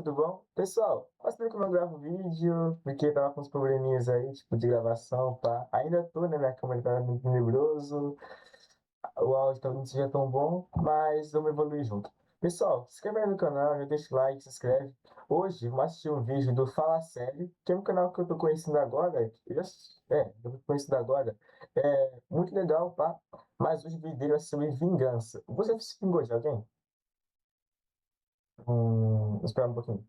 tudo bom? Pessoal, faz tempo que eu não gravo vídeo, porque tava com uns probleminhas aí, tipo, de gravação, pá. Ainda tô, né? Minha câmera tá muito tenebroso, o áudio talvez não seja tão bom, mas vamos evoluir junto. Pessoal, se inscreve aí no canal, já deixa o like, se inscreve. Hoje, vamos assistir um vídeo do Fala Sério, que é um canal que eu tô conhecendo agora, eu tô conhecendo agora. É muito legal, pá, mas hoje o vídeo dele é sobre vingança. Você se vingou de alguém? Esperar um pouquinho.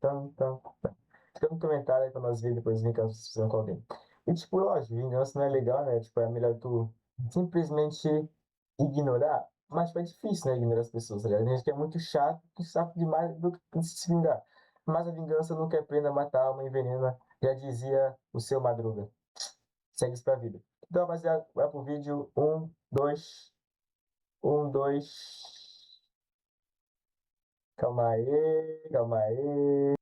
Fica no comentário aí pra nós ver depois vem caso vocês fizeram com alguém. E tipo, lógico, vingança não é legal, né? Tipo, é melhor tu simplesmente ignorar. Mas tipo, é difícil, né? Ignorar as pessoas, tá ligado? A gente que é muito chato, que sabe demais do que se vingar. Mas a vingança nunca é plena, mata a alma, envenena. Já dizia o seu Madruga. Segue isso pra vida. Então, rapaziada, vai pro vídeo. Dois. Calma aí, calma aí.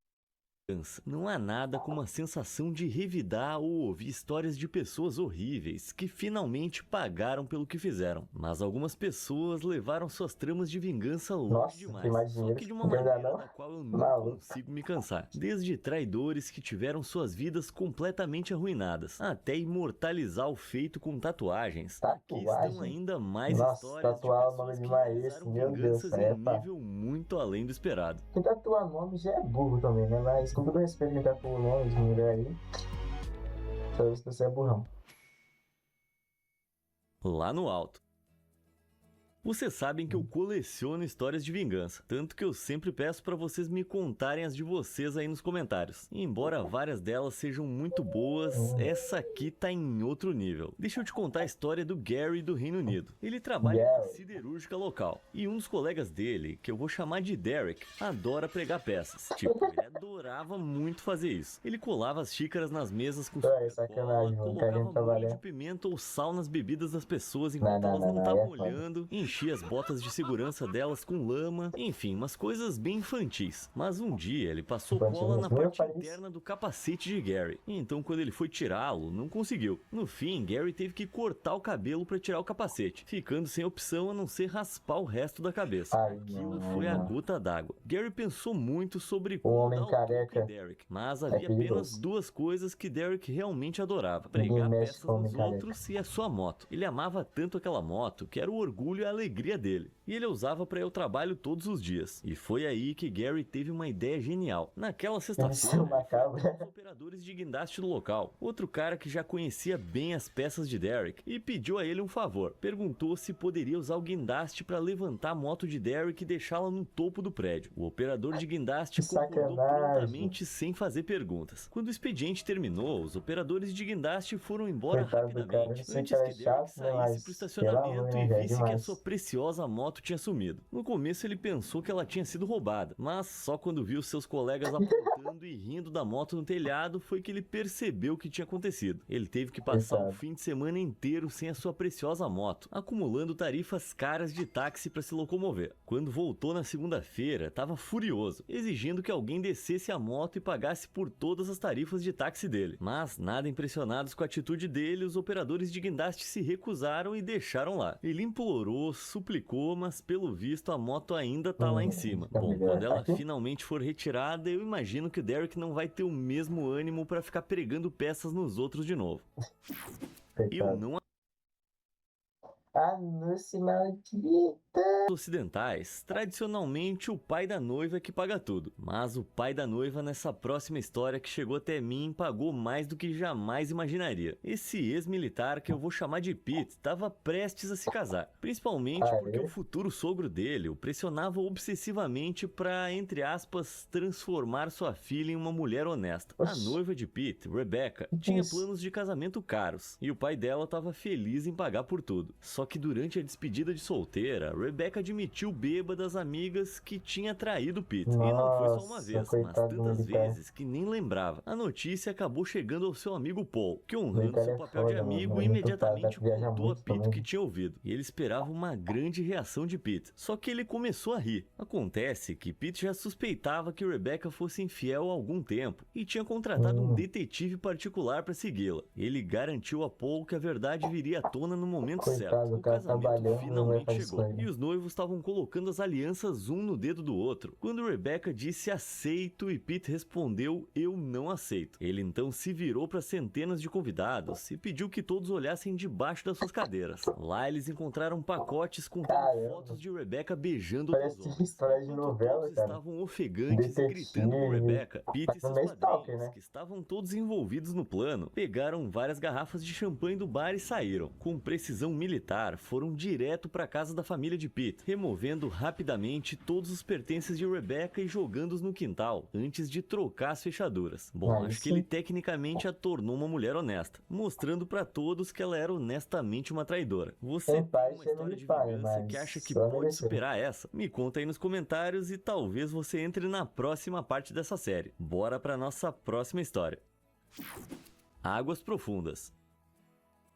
Não há nada como a sensação de revidar ou ouvir histórias de pessoas horríveis que finalmente pagaram pelo que fizeram. Mas algumas pessoas levaram suas tramas de vingança longe Nossa, tem demais. mais Só dinheiro que de uma que ainda maneira não. da qual eu não Maluco. consigo me cansar. Desde traidores que tiveram suas vidas completamente arruinadas, até imortalizar o feito com tatuagens. Aqui estão Tatuagem? ainda mais Nossa, histórias de tatuar o nome pessoas de que Maísa, realizaram meu Deus, vinganças isso aí em é um pá. nível muito além do esperado. Quem tatua nome já é burro também, né? Mas com todo respeito quem tatua o nome de mulher aí, só ver se você é burrão. Lá no alto. Vocês sabem que eu coleciono histórias de vingança, tanto que eu sempre peço para vocês me contarem as de vocês aí nos comentários. E embora várias delas sejam muito boas, essa aqui tá em outro nível. Deixa eu te contar a história do Gary do Reino Unido. Ele trabalha em uma Gary. siderúrgica local, e um dos colegas dele, que eu vou chamar de Derek, adora pregar peças. Tipo, ele adorava muito fazer isso. Ele colava as xícaras nas mesas com É super sacanagem, cola, mano. colocava Querendo molho trabalhar. de pimenta ou sal nas bebidas das pessoas Não, enquanto não, elas não, não não. Aí estavam é foda. olhando, enchia as botas de segurança delas com lama, enfim, umas coisas bem infantis. Mas um dia ele passou cola na Nem eu parte faria isso. interna do capacete de Gary. Então quando ele foi tirá-lo, não conseguiu. No fim, Gary teve que cortar o cabelo para tirar o capacete, ficando sem opção a não ser raspar o resto da cabeça. Ai, Aquilo não, foi a não. gota d'água. Gary pensou muito sobre O como homem dar o toque em careca Derek, mas é havia apenas perigoso. duas coisas que Derek realmente adorava: Ninguém pregar mexe peças com o homem nos careca. outros e a sua moto. Ele amava tanto aquela moto que era o orgulho e a alegria dele. E ele usava para ir ao trabalho todos os dias. E foi aí que Gary teve uma ideia genial. Naquela sexta-feira, Missão ele foi macabra. até os operadores de guindaste do local, outro cara que já conhecia bem as peças de Derek, e pediu a ele um favor. Perguntou se poderia usar o guindaste para levantar a moto de Derek e deixá-la no topo do prédio. O operador de guindaste Que concordou sacanagem. prontamente, sem fazer perguntas. Quando o expediente terminou, os operadores de guindaste foram embora Coitado do cara. Eu rapidamente, sei que antes era que Derek chato, né? saísse pro Mas pelo amor, estacionamento né, e velho? visse que a Demais. sua preciosa moto tinha sumido. No começo ele pensou que ela tinha sido roubada, mas só quando viu seus colegas apontando e rindo da moto no telhado foi que ele percebeu o que tinha acontecido. Ele teve que passar o Coitado. fim de semana inteiro sem a sua preciosa moto, acumulando tarifas caras de táxi para se locomover. Quando voltou na segunda-feira, estava furioso, exigindo que alguém descesse a moto e pagasse por todas as tarifas de táxi dele. Mas, nada impressionados com a atitude dele, os operadores de guindaste se recusaram e deixaram lá. Ele implorou, suplicou, mas pelo visto a moto ainda tá lá em cima. Tá Bom, melhor. quando ela Aqui? finalmente for retirada, eu imagino que o Derek não vai ter o mesmo ânimo para ficar pregando peças nos outros de novo. Eu Coitado. não Anúncio maldita. ocidentais, tradicionalmente o pai da noiva é que paga tudo. Mas o pai da noiva nessa próxima história que chegou até mim pagou mais do que jamais imaginaria. Esse ex-militar, que eu vou chamar de Pete, estava prestes a se casar. Principalmente porque o futuro sogro dele o pressionava obsessivamente para, entre aspas, transformar sua filha em uma mulher honesta. A Oxi. noiva de Pete, Rebecca, Que tinha isso? planos de casamento caros, e o pai dela estava feliz em pagar por tudo. Só que durante a despedida de solteira, Rebecca admitiu bêbada às amigas que tinha traído Pete. E não foi só uma Nossa, vez, mas coitado do tantas militar. vezes que nem lembrava. A notícia acabou chegando ao seu amigo Paul, que, honrando Militar seu é papel de foda, mano. amigo, Muito imediatamente tá, viaja contou a muito Pete o também. que tinha ouvido. E ele esperava uma grande reação de Pete. Só que ele começou a rir. Acontece que Pete já suspeitava que Rebecca fosse infiel há algum tempo e tinha contratado um detetive particular para segui-la. Ele garantiu a Paul que a verdade viria à tona no momento certo. Coitado, o O cara casamento trabalhando, não vai finalmente fazer isso com chegou. E ele. os os noivos estavam colocando as alianças um no dedo do outro, quando Rebecca disse aceito e Pete respondeu eu não aceito. Ele então se virou para centenas de convidados e pediu que todos olhassem debaixo das suas cadeiras. Lá eles encontraram pacotes contendo fotos de Rebecca beijando outros Parece homens. história de Enquanto novela, todos cara. estavam ofegantes e gritando por Detetive. Rebecca, Pete e seus Meio stalker, padrinhos, né? que estavam todos envolvidos no plano, pegaram várias garrafas de champanhe do bar e saíram. Com precisão militar, foram direto para a casa da família de Pete, removendo rapidamente todos os pertences de Rebecca e jogando-os no quintal, antes de trocar as fechaduras. Bom, acho que ele tecnicamente a tornou uma mulher honesta, mostrando para todos que ela era honestamente uma traidora. Você tem uma história de vingança que acha que pode superar essa? Me conta aí nos comentários e talvez você entre na próxima parte dessa série. Bora para nossa próxima história. Águas Profundas.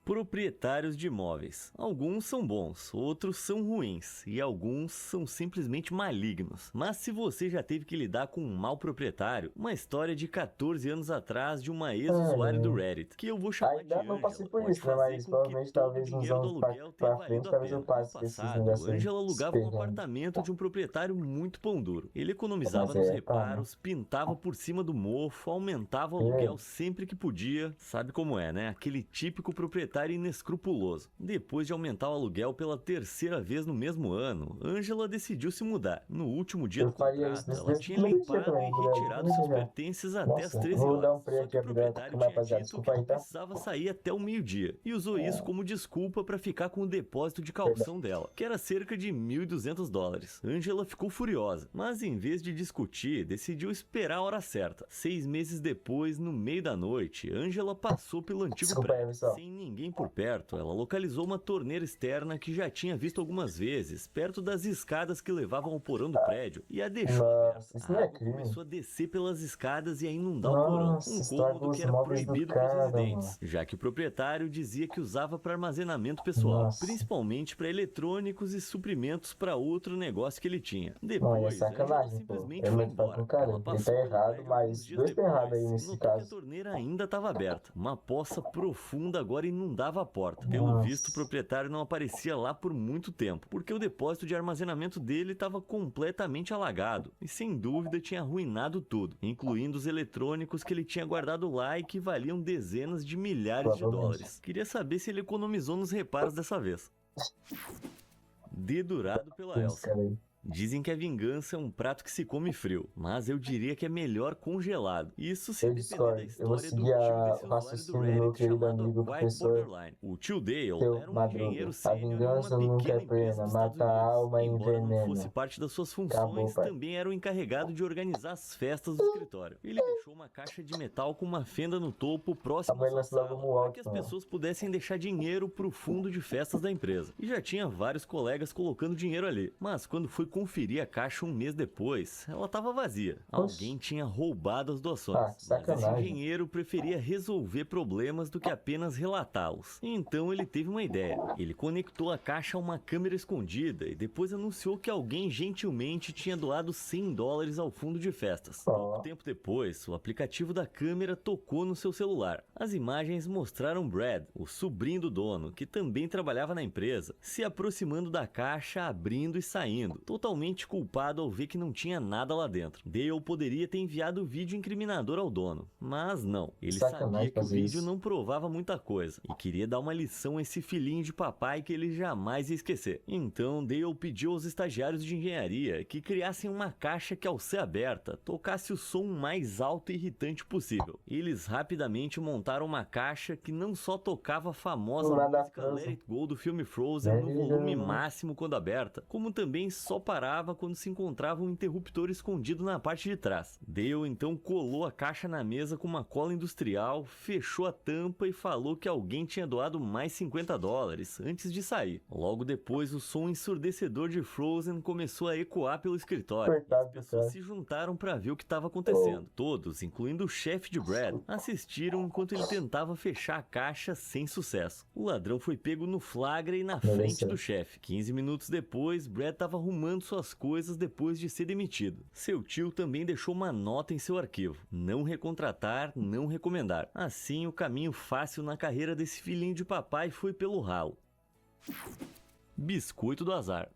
Proprietários de imóveis. Alguns são bons, outros são ruins e alguns são simplesmente malignos. Mas se você já teve que lidar com um mau proprietário, uma história de 14 anos atrás de uma ex-usuária do Reddit, que eu vou chamar de Ainda não Ângela, passei por pode isso, né? fazer Mas com que provavelmente todo talvez o uns dinheiro do anos aluguel pra tenha frente, valido a talvez eu pena. passe No por esses passado, negócios Ângela alugava um perrengues. apartamento de um proprietário muito pão duro. Ele economizava Mas nos é, reparos, pintava por cima do mofo, aumentava o aluguel sempre que podia. Sabe como é, né? Aquele típico proprietário inescrupuloso. Depois de aumentar o aluguel pela terceira vez no mesmo ano, Ângela decidiu se mudar. No último dia do contrato, ela tinha limpado e retirado seus pertences até as 13 horas. Só que o proprietário tinha dito que não precisava sair até o meio-dia e usou isso como desculpa para ficar com o depósito de caução dela, que era cerca de $1.200. Ângela ficou furiosa, mas em vez de discutir, decidiu esperar a hora certa. 6 meses depois, no meio da noite, Ângela passou pelo antigo prédio. Sem ninguém por perto, ela localizou uma torneira externa que já tinha visto algumas vezes, perto das escadas que levavam ao porão do prédio, e a deixou aberta. Isso A não é água crime. começou a descer pelas escadas e a inundar o porão, um cômodo que era proibido para os residentes, já que o proprietário dizia que usava para armazenamento pessoal, principalmente para eletrônicos e suprimentos para outro negócio que ele tinha. Depois, Ângela simplesmente foi embora. Ela passou pelo prédio alguns dias depois e notou que a torneira ainda estava aberta. Uma poça profunda agora inundava a porta. Pelo visto, o proprietário não aparecia lá por muito tempo, porque o depósito de armazenamento dele estava completamente alagado e sem dúvida tinha arruinado tudo, incluindo os eletrônicos que ele tinha guardado lá e que valiam dezenas de milhares de dólares. Queria saber se ele economizou nos reparos dessa vez. Dedurado pela Elsa. Dizem que a vingança é um prato que se come frio, mas eu diria que é melhor congelado. Isso se depender da história do tio desse usuário do Reddit chamado Quiet Borderline. O tio Dale era um engenheiro sênior em uma pequena empresa nos Estados Unidos. Embora não fosse parte das suas funções, também era o encarregado de organizar as festas do escritório. Ele deixou uma caixa de metal com uma fenda no topo próximo à sua sala, para que as pessoas pudessem deixar dinheiro para o fundo de festas da empresa. E já tinha vários colegas colocando dinheiro ali, mas quando foi conferir a caixa um mês depois, ela estava vazia. Alguém tinha roubado as doações. Mas esse engenheiro preferia resolver problemas do que apenas relatá-los. Então ele teve uma ideia. Ele conectou a caixa a uma câmera escondida e depois anunciou que alguém gentilmente tinha doado $100 ao fundo de festas. Pouco tempo depois, o aplicativo da câmera tocou no seu celular. As imagens mostraram Brad, o sobrinho do dono, que também trabalhava na empresa, se aproximando da caixa, abrindo e saindo, totalmente culpado ao ver que não tinha nada lá dentro. Dale poderia ter enviado o vídeo incriminador ao dono, mas não. Ele sabia que o vídeo não provava muita coisa e queria dar uma lição a esse filhinho de papai que ele jamais ia esquecer. Então Dale pediu aos estagiários de engenharia que criassem uma caixa que, ao ser aberta, tocasse o som mais alto e irritante possível. Eles rapidamente montaram uma caixa que não só tocava a famosa música Let It Go do filme Frozen no volume máximo quando aberta, como também só parava quando se encontrava um interruptor escondido na parte de trás. Dale então colou a caixa na mesa com uma cola industrial, fechou a tampa e falou que alguém tinha doado mais $50 antes de sair. Logo depois, o som ensurdecedor de Frozen começou a ecoar pelo escritório. E as pessoas se juntaram para ver o que estava acontecendo. Todos, incluindo o chefe de Brad, assistiram enquanto ele tentava fechar a caixa sem sucesso. O ladrão foi pego no flagra e na frente do chefe. 15 minutos depois, Brad estava arrumando suas coisas depois de ser demitido. Seu tio também deixou uma nota em seu arquivo: não recontratar, não recomendar. Assim, o caminho fácil na carreira desse filhinho de papai foi pelo ralo. Biscoito do azar.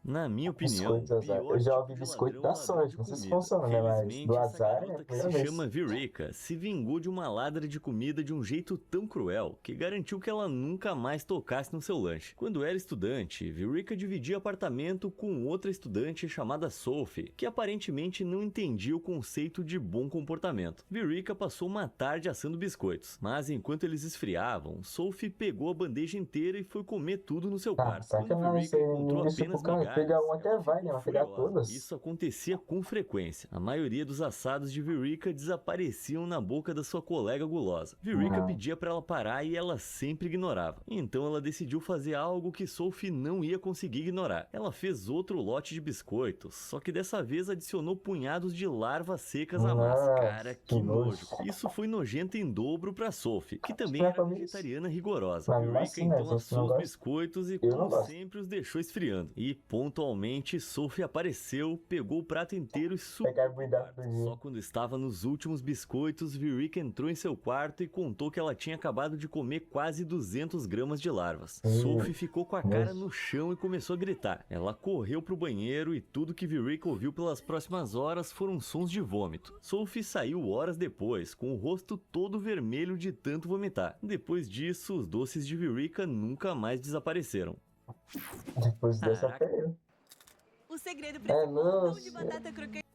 Na minha opinião, Biscoito o do azar. Eu pior já tipo ouvi de biscoito ladrão é da o ladrão de sorte, não sei se comida. funciona, né? Mas do Felizmente, essa azar é a garota que primeira se vez. chama Virica se vingou de uma ladra de comida de um jeito tão cruel que garantiu que ela nunca mais tocasse no seu lanche. Quando era estudante, Virica dividia apartamento com outra estudante chamada Sophie, que aparentemente não entendia o conceito de bom comportamento. Virica passou uma tarde assando biscoitos, mas enquanto eles esfriavam, Sophie pegou a bandeja inteira e foi comer tudo no seu Ah, quarto. Quando sacanagem, Virica você encontrou deixa pro apenas cara pegar migalhas, um até ela vai, né? ficou Mas pegar furiosa. todas. Isso acontecia com frequência. A maioria dos assados de Virica desapareciam na boca da sua colega gulosa. Virica Não. pedia para ela parar e ela sempre ignorava. Então ela decidiu fazer algo que Sophie não ia conseguir ignorar. Ela fez outro lote de biscoitos, só que dessa vez adicionou punhados de larvas secas à massa. Cara, Nossa, que que nojo. nojo. Isso foi nojento em dobro para Sophie, que também Minha era família, vegetariana rigorosa. mas mesmo Virica assim, né? A então gente não assou os gosta. biscoitos e, Eu não como gosto. sempre, os deixou esfriando. E pontualmente, Sophie apareceu, pegou o prato inteiro e subiu Pegar pro cuidado quarto. do dia. Só quando estava nos últimos biscoitos, Virica entrou em seu quarto e contou que ela tinha acabado de comer quase 200 gramas de larvas. Sophie ficou com a cara no chão e começou a gritar. Ela correu pro banheiro e tudo que Virica ouviu pelas próximas horas foram sons de vômito. Sophie saiu horas depois, com o rosto todo vermelho de tanto vomitar. Depois disso, os doces de Virica nunca mais desapareceram. Depois dessa Caraca. até eu. O segredo É, pra esse montão de nossa. batata crocante.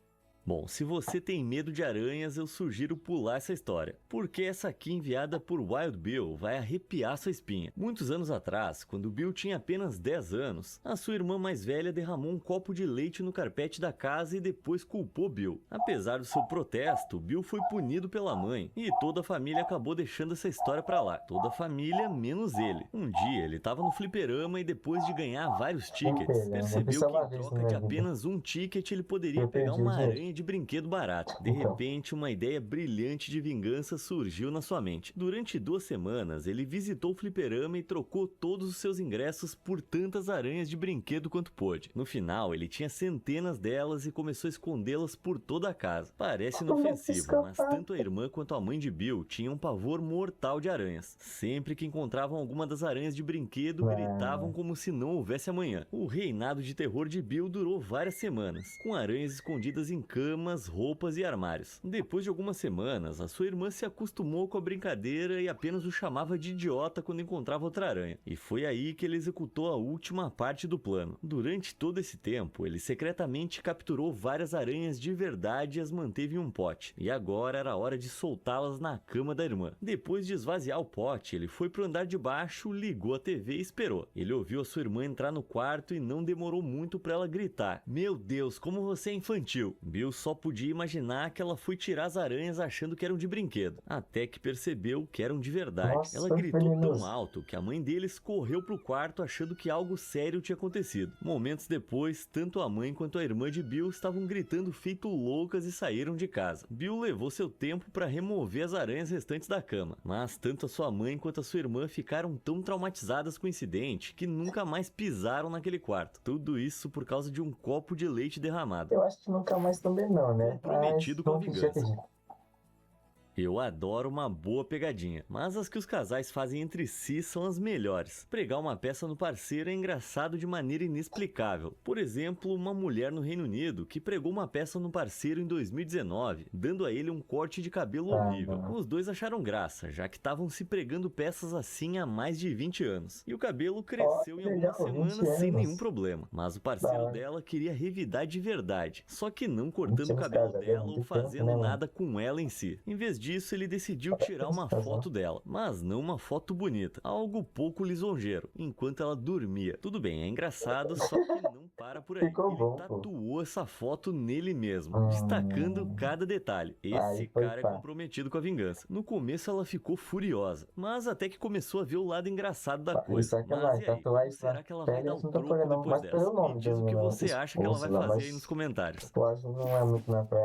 Bom, se você tem medo de aranhas, eu sugiro pular essa história, porque essa aqui enviada por Wild Bill vai arrepiar sua espinha. Muitos anos atrás, quando Bill tinha apenas 10 anos, a sua irmã mais velha derramou um copo de leite no carpete da casa e depois culpou Bill. Apesar do seu protesto, Bill foi punido pela mãe e toda a família acabou deixando essa história pra lá. Toda a família, menos ele. Um dia, ele tava no fliperama e depois de ganhar vários tickets, Fliperama, percebeu isso é que uma em vez na troca de minha vida. apenas um ticket ele poderia Eu pegar perdi o uma dinheiro. aranha de brinquedo barato. De Então. repente, uma ideia brilhante de vingança surgiu na sua mente. Durante 2 semanas, ele visitou o fliperama e trocou todos os seus ingressos por tantas aranhas de brinquedo quanto pôde. No final, ele tinha centenas delas e começou a escondê-las por toda a casa. Parece inofensivo, mas tanto a irmã quanto a mãe de Bill tinham um pavor mortal de aranhas. Sempre que encontravam alguma das aranhas de brinquedo, gritavam como se não houvesse amanhã. O reinado de terror de Bill durou várias semanas, com aranhas escondidas em camas, roupas e armários. Depois de algumas semanas, a sua irmã se acostumou com a brincadeira e apenas o chamava de idiota quando encontrava outra aranha. E foi aí que ele executou a última parte do plano. Durante todo esse tempo, ele secretamente capturou várias aranhas de verdade e as manteve em um pote. E agora era hora de soltá-las na cama da irmã. Depois de esvaziar o pote, ele foi pro andar de baixo, ligou a TV e esperou. Ele ouviu a sua irmã entrar no quarto e não demorou muito para ela gritar: "Meu Deus, como você é infantil!" Bill só podia imaginar que ela foi tirar as aranhas achando que eram de brinquedo, até que percebeu que eram de verdade. Nossa, Ela gritou venenoso. tão alto que a mãe deles correu pro quarto achando que algo sério tinha acontecido. Momentos depois, tanto a mãe quanto a irmã de Bill estavam gritando feito loucas e saíram de casa. Bill levou seu tempo para remover as aranhas restantes da cama, mas tanto a sua mãe quanto a sua irmã ficaram tão traumatizadas com o incidente que nunca mais pisaram naquele quarto. Tudo isso por causa de um copo de leite derramado. Eu acho que nunca mais também não, né? Comprometido com a vamos fingir vingança. acredito. Eu adoro uma boa pegadinha, mas as que os casais fazem entre si são as melhores. Pregar uma peça no parceiro é engraçado de maneira inexplicável. Por exemplo, uma mulher no Reino Unido que pregou uma peça no parceiro em 2019, dando a ele um corte de cabelo horrível. não. Os dois acharam graça, já que estavam se pregando peças assim há mais de 20 anos. E o cabelo cresceu em legal, algumas 20 semanas sem anos. nenhum problema. Mas o parceiro Da hora. dela queria revidar de verdade, só que não 20 cortando o anos cabelo casado, é dela muito ou tempo, fazendo né, mano? nada com ela em si. Em vez disso, ele decidiu tirar uma foto dela, mas não uma foto bonita, algo pouco lisonjeiro, enquanto ela dormia. Tudo bem, é engraçado, só que não para por aí. Ficou Ele bom, pô. tatuou essa foto nele mesmo, destacando cada detalhe. Esse Aí foi cara é pá. comprometido com a vingança. No começo ela ficou furiosa, mas até que começou a ver o lado engraçado da Pá, coisa. isso é que Mas vai, e aí, tatuar como isso na será que ela vai pele, dar eu o não tô troco fazendo, não. depois Mas pelo dessa? nome Me diz da o que minha você acha que ela vai esposa lá, fazer mas aí nos comentários. eu acho que não é muito na praia.